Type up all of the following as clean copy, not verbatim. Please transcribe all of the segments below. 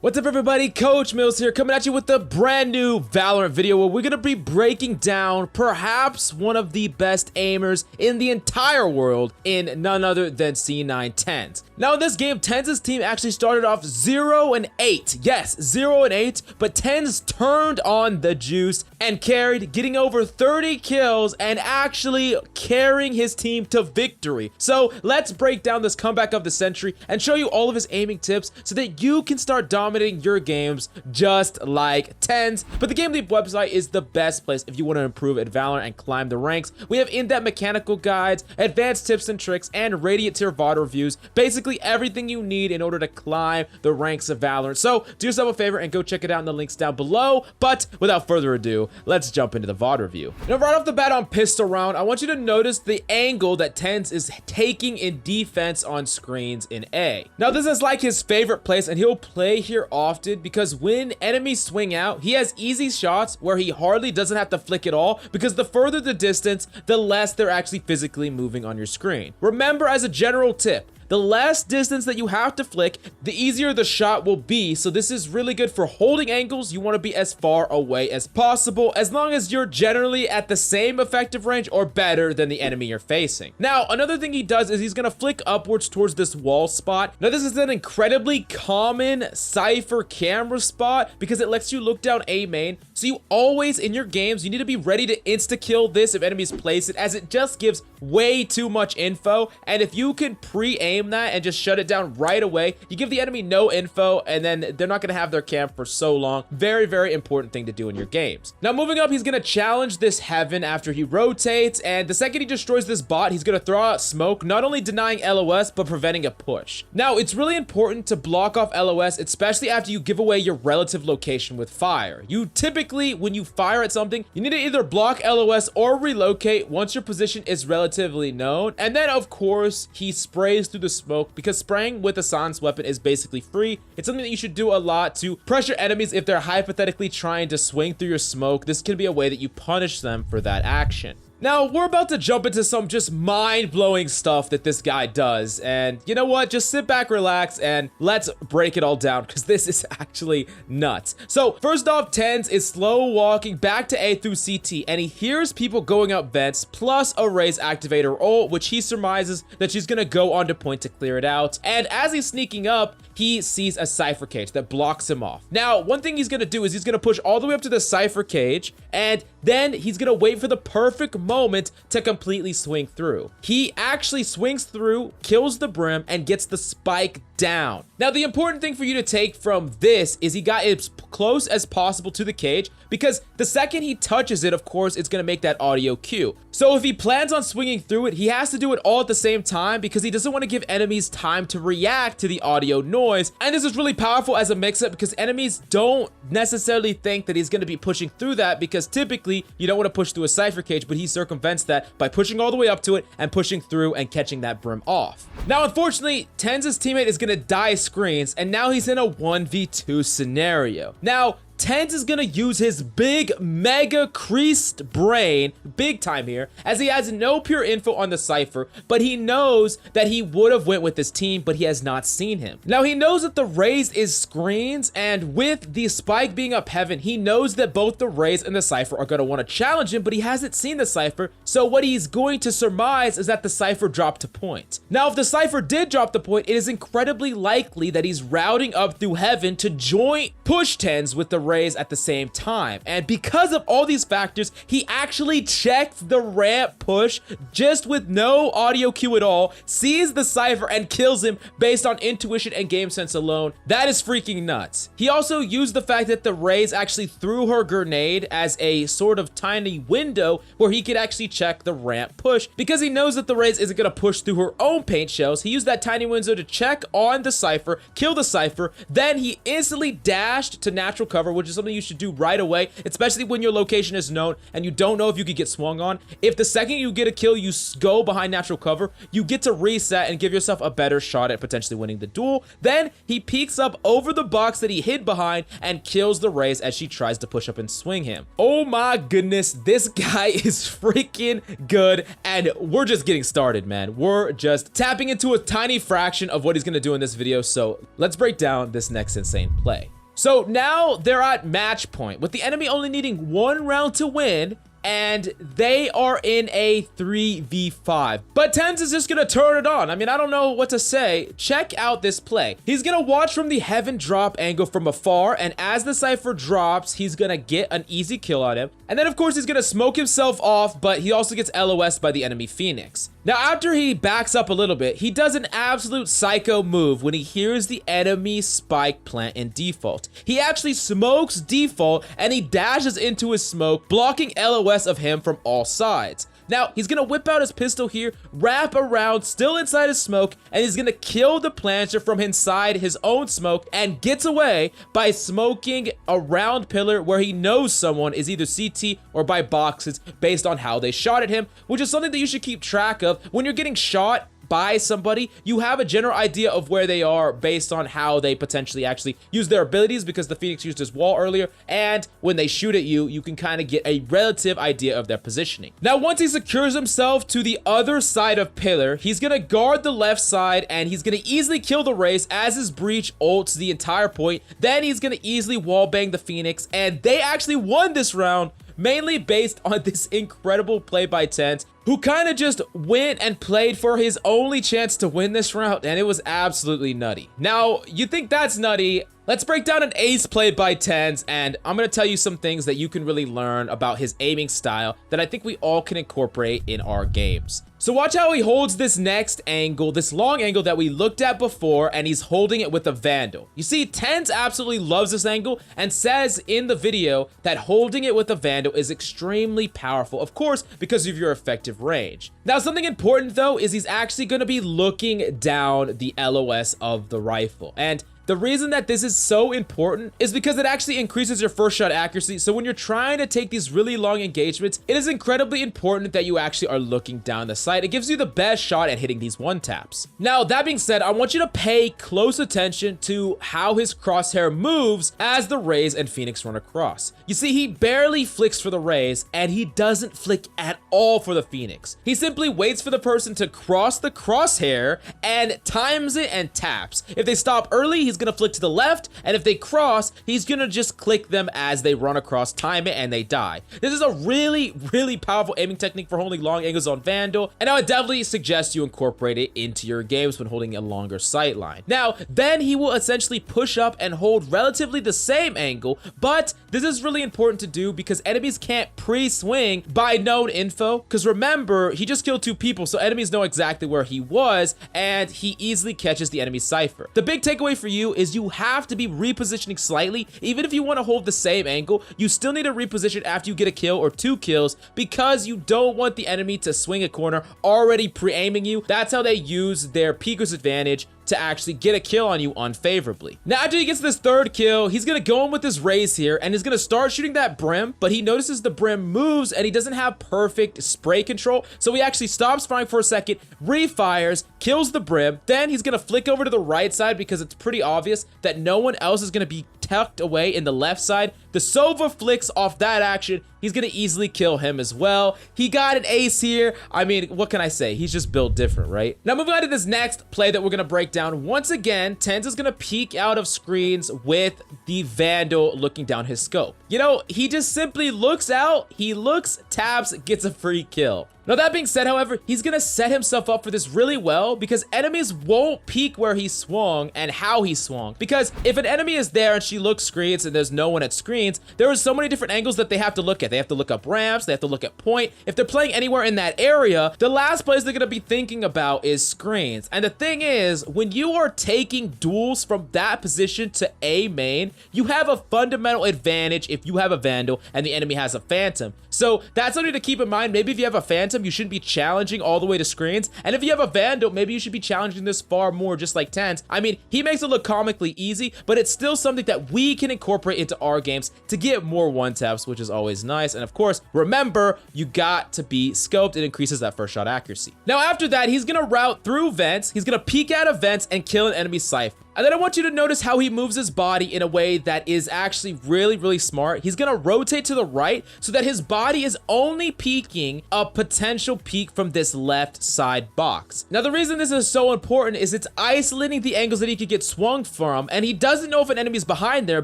What's up everybody, Coach Mills here, coming at you with a brand new Valorant video where we're going to be breaking down perhaps one of the best aimers in the entire world in none other than C9 Tenz. Now in this game, Tenz's team actually started off 0-8. Yes, 0-8, but Tenz turned on the juice and carried, getting over 30 kills and actually carrying his team to victory. So let's break down this comeback of the century and show you all of his aiming tips so that you can start dominating your games just like Tenz. But the GameLeap website is the best place if you want to improve at Valorant and climb the ranks. We have in-depth mechanical guides, advanced tips and tricks, and radiant tier VOD reviews. Basically everything you need in order to climb the ranks of Valorant. So do yourself a favor and go check it out in the links down below. But without further ado, let's jump into the VOD review. Now right off the bat on pistol round, I want you to notice the angle that Tenz is taking in defense on screens in A. Now this is like his favorite place, and he'll play here often because when enemies swing out, he has easy shots where he hardly doesn't have to flick at all, because the further the distance, the less they're actually physically moving on your screen. Remember, as a general tip, the less distance that you have to flick, the easier the shot will be. So this is really good for holding angles. You want to be as far away as possible, as long as you're generally at the same effective range or better than the enemy you're facing. Now, another thing he does is he's going to flick upwards towards this wall spot. Now, this is an incredibly common Cypher camera spot because it lets you look down A main. So you always, in your games, you need to be ready to insta-kill this if enemies place it, as it just gives way too much info. And if you can pre-aim that and just shut it down right away, you give the enemy no info, and then they're not going to have their camp for so long. Very, very important thing to do in your games. Now, moving up, he's going to challenge this heaven after he rotates, and the second he destroys this bot, he's going to throw out smoke, not only denying LOS, but preventing a push. Now, it's really important to block off LOS, especially after you give away your relative location with fire. You typically, when you fire at something, you need to either block LOS or relocate once your position is relatively known. And then, of course, he sprays through the smoke, because spraying with a silence weapon is basically free. It's something that you should do a lot to pressure enemies if they're hypothetically trying to swing through your smoke. This can be a way that you punish them for that action. Now, we're about to jump into some just mind-blowing stuff that this guy does. And you know what? Just sit back, relax, and let's break it all down, because this is actually nuts. So, first off, Tenz is slow walking back to A through CT, and he hears people going up vents, plus a Raze activator ult, which he surmises that she's gonna go onto point to clear it out. And as he's sneaking up, he sees a Cypher cage that blocks him off. Now, one thing he's gonna do is he's gonna push all the way up to the Cypher cage, and then he's gonna wait for the perfect moment to completely swing through. He actually swings through, kills the brim, and gets the spike down. Now, the important thing for you to take from this is he got as close as possible to the cage, because the second he touches it, of course, it's gonna make that audio cue. So if he plans on swinging through it, he has to do it all at the same time, because he doesn't want to give enemies time to react to the audio noise. And this is really powerful as a mix-up, because enemies don't necessarily think that he's going to be pushing through that, because typically you don't want to push through a Cypher cage, but he circumvents that by pushing all the way up to it and pushing through and catching that brim off. Now, unfortunately, Tenz's teammate is going to die screens, and now he's in a 1v2 scenario. Now, Tenz is gonna use his big mega creased brain big time here, as he has no pure info on the Cypher, but he knows that he would have went with his team, but he has not seen him. Now, he knows that the Raze is screens, and with the spike being up heaven, he knows that both the Raze and the Cypher are gonna want to challenge him, but he hasn't seen the Cypher, so what he's going to surmise is that the Cypher dropped to point. Now, if the Cypher did drop the point, it is incredibly likely that he's routing up through heaven to joint push Tenz with the Raze at the same time. And because of all these factors, he actually checked the ramp push just with no audio cue at all, sees the Cypher, and kills him based on intuition and game sense alone. That is freaking nuts. He also used the fact that the Raze actually threw her grenade as a sort of tiny window where he could actually check the ramp push, because he knows that the Raze isn't going to push through her own paint shells. He used that tiny window to check on the Cypher, kill the Cypher, then he instantly dashed to natural cover, which which is something you should do right away, especially when your location is known and you don't know if you could get swung on. If the second you get a kill, you go behind natural cover, you get to reset and give yourself a better shot at potentially winning the duel. Then he peeks up over the box that he hid behind and kills the Raze as she tries to push up and swing him. Oh my goodness, this guy is freaking good, and we're just getting started, man. We're just tapping into a tiny fraction of what he's gonna do in this video, so let's break down this next insane play. So now they're at match point, with the enemy only needing 1 round to win, and they are in a 3v5. But Tenz is just gonna turn it on. I mean, I don't know what to say. Check out this play. He's gonna watch from the heaven drop angle from afar, and as the Cypher drops, he's gonna get an easy kill on him. And then, of course, he's gonna smoke himself off, but he also gets LOS'd by the enemy Phoenix. Now, after he backs up a little bit, he does an absolute psycho move when he hears the enemy spike plant in default. He actually smokes default, and he dashes into his smoke, blocking LOS of him from all sides. Now, he's gonna whip out his pistol here, wrap around, still inside his smoke, and he's gonna kill the planter from inside his own smoke and gets away by smoking a round pillar where he knows someone is either CT or by boxes based on how they shot at him, which is something that you should keep track of. When you're getting shot by somebody, you have a general idea of where they are based on how they potentially actually use their abilities, because the Phoenix used his wall earlier, and when they shoot at you, you can kind of get a relative idea of their positioning. Now, once he secures himself to the other side of pillar, he's gonna guard the left side, and he's gonna easily kill the Raze as his breach ults the entire point. Then he's gonna easily wallbang the Phoenix, and they actually won this round, mainly based on this incredible play by Tenz, who kind of just went and played for his only chance to win this round, and it was absolutely nutty. Now, you think that's nutty? Let's break down an ace play by Tenz, and I'm gonna tell you some things that you can really learn about his aiming style that I think we all can incorporate in our games. So watch how he holds this next angle, this long angle that we looked at before, and he's holding it with a Vandal. You see, Tenz absolutely loves this angle and says in the video that holding it with a Vandal is extremely powerful, of course, because of your effective range. Now, something important though is he's actually gonna be looking down the LOS of the rifle, and the reason that this is so important is because it actually increases your first shot accuracy. So when you're trying to take these really long engagements, it is incredibly important that you actually are looking down the sight. It gives you the best shot at hitting these one taps. Now, that being said, I want you to pay close attention to how his crosshair moves as the Raze and Phoenix run across. You see, he barely flicks for the Raze, and he doesn't flick at all for the Phoenix. He simply waits for the person to cross the crosshair and times it and taps. If they stop early, he's gonna flick to the left, and if they cross, he's gonna just click them as they run across, time it, and they die. This is a really powerful aiming technique for holding long angles on Vandal, and I would definitely suggest you incorporate it into your games when holding a longer sight line. Now, then he will essentially push up and hold relatively the same angle, but this is really important to do because enemies can't pre-swing by known info, because remember, he just killed 2 people, so enemies know exactly where he was, and he easily catches the enemy Cypher. The big takeaway for you is you have to be repositioning slightly. Even if you want to hold the same angle, you still need to reposition after you get a kill or 2 kills, because you don't want the enemy to swing a corner already pre-aiming you. That's how they use their peeker's advantage to actually get a kill on you unfavorably. Now, after he gets this 3rd kill, he's gonna go in with his Raze here and he's gonna start shooting that brim, but he notices the brim moves and he doesn't have perfect spray control, so he actually stops firing for a second, refires, kills the brim, then he's gonna flick over to the right side because it's pretty obvious that no one else is gonna be tucked away in the left side. The Sova flicks off that action. He's gonna easily kill him as well. He got an ace here. I mean, what can I say? He's just built different, right? Now, moving on to this next play that we're gonna break down. Once again, Tenz is gonna peek out of screens with the Vandal looking down his scope. You know, he just simply looks out, he looks, taps, gets a free kill. Now, that being said, however, he's gonna set himself up for this really well because enemies won't peek where he swung and how he swung. Because if an enemy is there and she looks screens and there's no one at screens, there are so many different angles that they have to look at. They have to look up ramps, they have to look at point. If they're playing anywhere in that area, the last place they're gonna be thinking about is screens. And the thing is, when you are taking duels from that position to A main, you have a fundamental advantage if you have a Vandal and the enemy has a Phantom. So that's something to keep in mind. Maybe if you have a Phantom, you shouldn't be challenging all the way to screens. And if you have a Vandal, maybe you should be challenging this far more, just like Tenz. I mean, he makes it look comically easy, but it's still something that we can incorporate into our games to get more one-taps, which is always nice. And of course, remember, you got to be scoped. It increases that first shot accuracy. Now, after that, he's gonna route through vents. He's gonna peek out of vents and kill an enemy Cypher. And then I want you to notice how he moves his body in a way that is actually really, really smart. He's gonna rotate to the right so that his body is only peeking a potential peek from this left side box. Now, the reason this is so important is it's isolating the angles that he could get swung from, and he doesn't know if an enemy's behind there,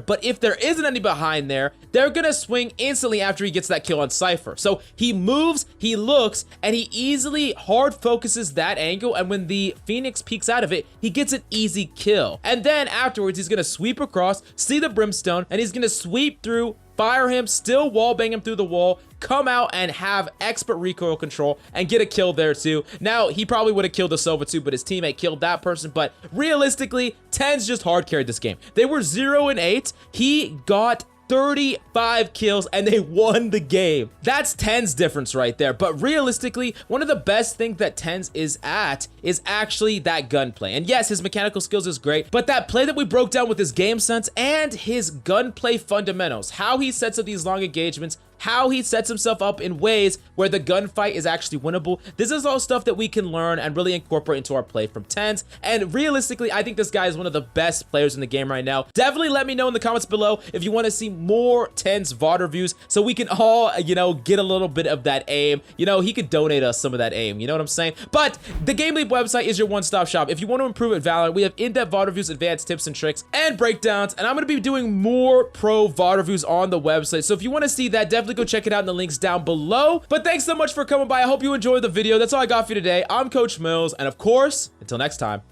but if there is an enemy behind there, they're gonna swing instantly after he gets that kill on Cypher. So he moves, he looks, and he easily hard focuses that angle, and when the Phoenix peeks out of it, he gets an easy kill. And then afterwards, he's gonna sweep across, see the brimstone, and he's gonna sweep through, fire him, still wallbang him through the wall, come out and have expert recoil control and get a kill there too. Now, he probably would have killed the Sova too, but his teammate killed that person. But realistically, Tenz just hard carried this game. They were 0-8. He got 35 kills and they won the game. That's Tenz difference right there. But realistically, one of the best things that Tenz is at is actually that gunplay. And yes, his mechanical skills is great, but that play that we broke down with his game sense and his gunplay fundamentals, how he sets up these long engagements, how he sets himself up in ways where the gunfight is actually winnable. This is all stuff that we can learn and really incorporate into our play from Tenz. And realistically, I think this guy is one of the best players in the game right now. Definitely let me know in the comments below if you want to see more Tenz VOD reviews so we can all, you know, get a little bit of that aim. You know, he could donate us some of that aim. You know what I'm saying? But the GameLeap website is your one-stop shop. If you want to improve at Valorant, we have in-depth VOD reviews, advanced tips and tricks, and breakdowns. And I'm going to be doing more pro VOD reviews on the website. So if you want to see that, definitely go check it out in the links down below. But thanks so much for coming by. I hope you enjoyed the video. That's all I got for you today. I'm Coach Mills, and of course, until next time.